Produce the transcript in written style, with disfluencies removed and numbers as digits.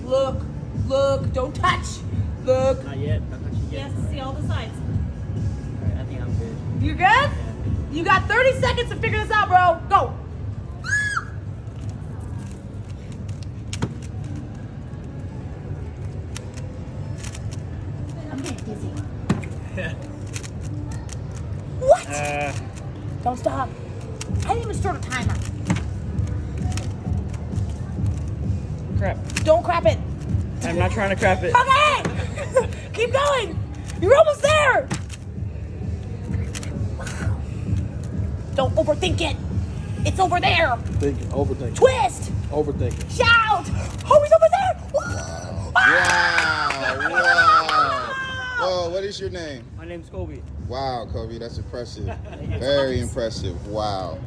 Look, look, don't touch. Look. Not yet. Not touching He yet. has to see all the sides. Alright, I think I'm good. You good? You got 30 seconds to figure this out, bro. Go. I'm getting dizzy. What? Don't stop. I didn't even start a timer. Crap. Don't crap it. I'm not trying to crap it. Okay. Keep going. You're almost there. Don't overthink it. It's over there. Thinking, overthinking. Twist. Overthinking. Shout. Oh, he's over there. Wow. Whoa, what is your name? My name's Kobe. Wow, Kobe, that's impressive. Very impressive. Wow.